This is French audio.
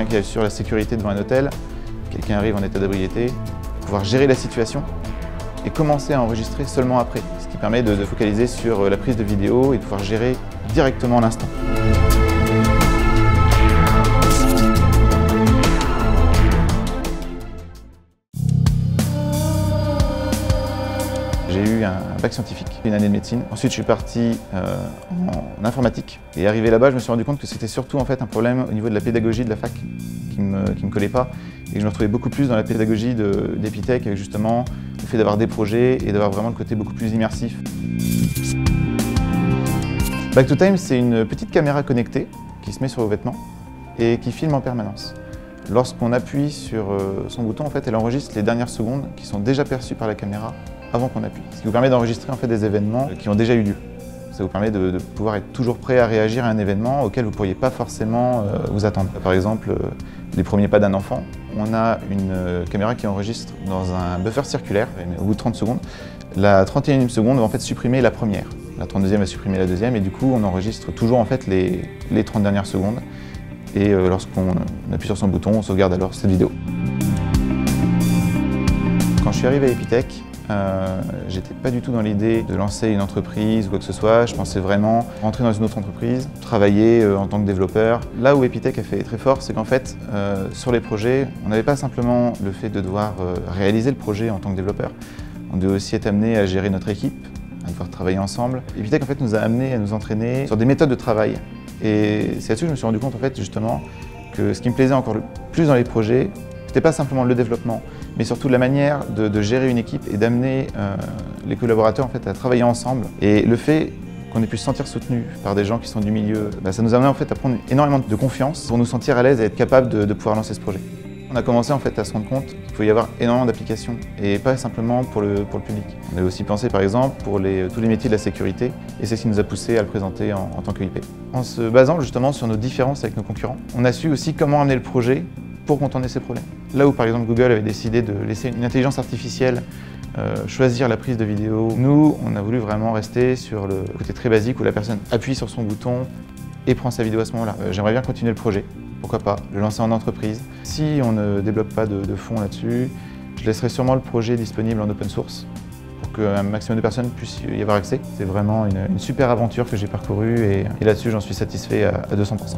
quelqu'un qui assure la sécurité devant un hôtel, quelqu'un arrive en état d'ébriété, pouvoir gérer la situation et commencer à enregistrer seulement après, ce qui permet de focaliser sur la prise de vidéo et de pouvoir gérer directement à l'instant. J'ai eu un bac scientifique, une année de médecine. Ensuite, je suis parti en informatique. Et arrivé là-bas, je me suis rendu compte que c'était surtout en fait un problème au niveau de la pédagogie de la fac qui me collait pas. Et que je me retrouvais beaucoup plus dans la pédagogie d'Epitech avec justement le fait d'avoir des projets et d'avoir vraiment le côté beaucoup plus immersif. Back2Time, c'est une petite caméra connectée qui se met sur vos vêtements et qui filme en permanence. Lorsqu'on appuie sur son bouton, en fait, elle enregistre les dernières secondes qui sont déjà perçues par la caméra avant qu'on appuie. Ce qui vous permet d'enregistrer en fait, des événements qui ont déjà eu lieu. Ça vous permet de pouvoir être toujours prêt à réagir à un événement auquel vous ne pourriez pas forcément vous attendre. Par exemple, les premiers pas d'un enfant. On a une caméra qui enregistre dans un buffer circulaire, au bout de 30 secondes. La 31e seconde va en fait supprimer la première. La 32e va supprimer la deuxième et du coup on enregistre toujours en fait, les 30 dernières secondes. Et lorsqu'on appuie sur son bouton, on sauvegarde alors cette vidéo. Quand je suis arrivé à Epitech, j'étais pas du tout dans l'idée de lancer une entreprise ou quoi que ce soit. Je pensais vraiment rentrer dans une autre entreprise, travailler en tant que développeur. Là où Epitech a fait très fort, c'est qu'en fait, sur les projets, on n'avait pas simplement le fait de devoir réaliser le projet en tant que développeur. On devait aussi être amené à gérer notre équipe, à devoir travailler ensemble. Epitech en fait, nous a amené à nous entraîner sur des méthodes de travail. Et c'est là-dessus que je me suis rendu compte en fait, justement que ce qui me plaisait encore le plus dans les projets, c'était pas simplement le développement, mais surtout la manière de gérer une équipe et d'amener les collaborateurs en fait, à travailler ensemble. Et le fait qu'on ait pu se sentir soutenu par des gens qui sont du milieu, ça nous a amené en fait, à prendre énormément de confiance pour nous sentir à l'aise et être capable de pouvoir lancer ce projet. On a commencé en fait, à se rendre compte qu'il faut y avoir énormément d'applications et pas simplement pour le public. On a aussi pensé par exemple pour tous les métiers de la sécurité et c'est ce qui nous a poussé à le présenter en tant que IP. En se basant justement sur nos différences avec nos concurrents, on a su aussi comment amener le projet pour contourner ces problèmes. Là où par exemple Google avait décidé de laisser une intelligence artificielle choisir la prise de vidéo, nous on a voulu vraiment rester sur le côté très basique où la personne appuie sur son bouton et prend sa vidéo à ce moment-là. J'aimerais bien continuer le projet, pourquoi pas, le lancer en entreprise. Si on ne développe pas de fonds là-dessus, je laisserai sûrement le projet disponible en open source pour qu'un maximum de personnes puissent y avoir accès. C'est vraiment une super aventure que j'ai parcourue et là-dessus j'en suis satisfait à 200%.